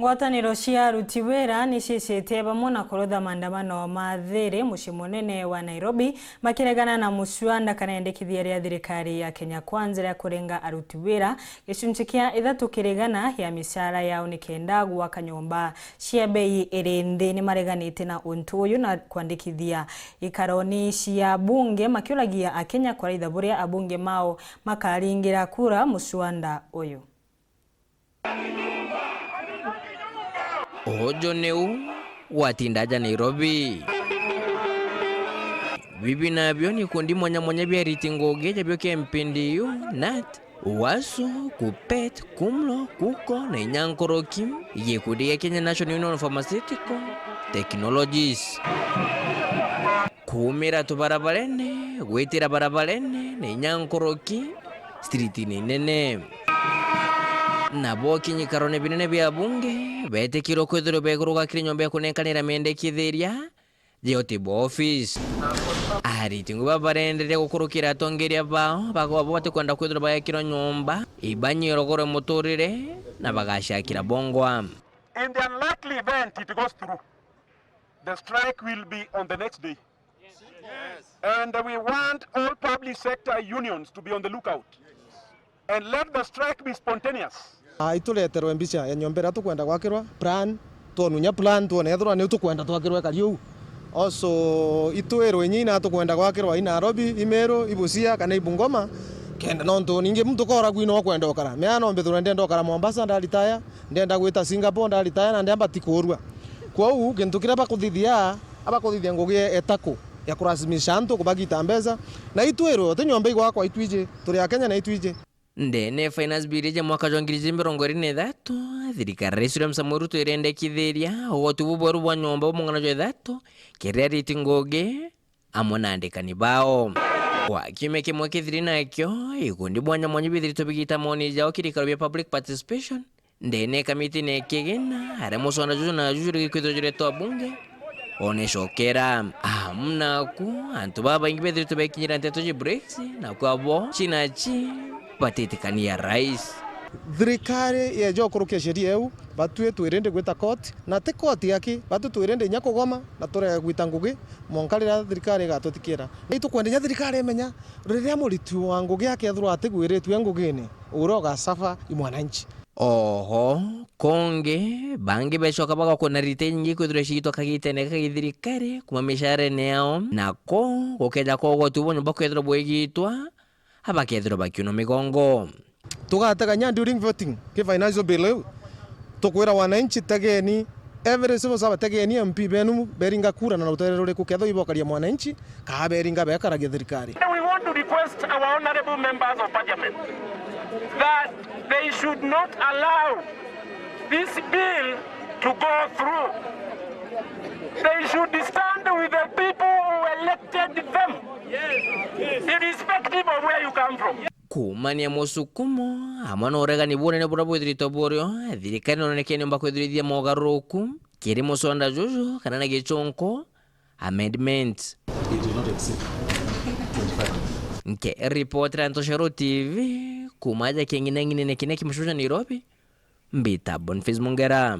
Ngwataniro cia aruti wĩra niciĩcĩtie bamwe na kũrũtha maandamano ma thĩrĩ mũciĩ mũnene wa Nairobi makiregana na muswanda kana endekithia rĩa thirikari ya Kenya Kwanza rĩa kũrenga aruti wĩra gĩcunjĩ kĩa 3 ya mĩcara yao nĩkenda gwaka nyũmba cia bei ĩrĩ thĩ. Nĩmareganĩte na ũntu ũyũ na kwandĩkithia ikaroni cia bunge makiũragia Akenya kwa itha buria abunge mao makaringira kura muswanda ũyũ. Ojo neu watindaja Nairobi. Bibi nabyo ni kundi mwanya bya ritingoge jabyo kempindi yu nat Waso, Kupet, Kumlo, Kuko na Inyankoroki ye kundi ya Kenya National Union of Pharmaceutical Technologies. Kumira tu barabarene, gwetira barabarene na Inyankoroki street nene. Nabo kinyikarone binene bya bunge bete kiro kwethero beguruga kiri nyombe kunekanira mendekithiria Jeotibo office aritingu babarendere gukurukira tongeria bao bagwa bote kwenda kwethero baya kiro nyomba ibanyiro gore motorire na bagashakira bongwa. In the unlikely event it goes through, the strike will be on the next day. Yes. And we want all public sector unions to be on the lookout and let the strike be spontaneous. Ituleterwe mbica ya nyombera tukwenda gwakirwa plan tuonunya plan tuone ethirwa ni tukwenda twakirwa kariu also itwirwe nyina tukwenda gwakirwa ina Nairobi Imero Ibusia kana Ibungoma kenda nonto ninge mtu kora gwino kwenda okara meano mbethura ndenda okara Mombasa ndalitaya ndenda gwita Singapore ndalitaya na ndamba tikurwa kwa u kintukira bakuthithia abakuthithia ngugie etako ya kurasimisha antu kubagita mbeza na itwirwe tunyombe igwakwa itwije turi Akenya na itwije. Ndene finance bill ya mwaka wa 2023 thirikari Rais Samuel Ruto irendekithiria otubu boru bwa nyomba omongana jo thato keria ritingoge amonandikani bao kwa kime kimwe kithiri nakyo ikundi bwanya mwanya bithirito bigita moni jao kirikaro bya public participation ndene kamiti nekegena are musonda juju na juju rikwithiro to bunge oneshokera amna ku antu baba ingi bithirito bekinyira nteto je breaks na kwa bo chinachi patitikania rais. Thirikari ya jo kurukia sheria eu batue twirende gwita court na te court yaki batu twirende nya kugoma na tore gwita ngugi monkalira thirikari gatutikira itu kwendenya thirikari emenya riria muritu wa ngugi yake thuru atigwiritwe ngugini uroga safa imwananchi. Oho konge bangi beshoka baka kona ritengi kwithire shito kagitene kagithirikari kuma mishare neo nako gokeja kogo tubonyo bakwethira bwegitwa abakethiro bakiuno migongo tugataganya during voting ke financial bill tukwira wananchi tageni every civil servant tageni MP benu beringa kura na uterere kuketho ibokaria mwananchi ka beringa bekaragia thirikari. We want to request our honorable members of parliament that they should not allow this bill to go through. They should stand with the people who elected them. Yes. Irrespective of where you come from. Kumania musukumo amana oregani bone bora bwithirito borio thirikari nonekene mbakwithirithia mogaruku kiri musonda juju kana na gichonko amendment. It will not exceed 25. Nke report Rantoshero TV kumaja kengine nekine kimshusha Nairobi mbita Boniface Mungera.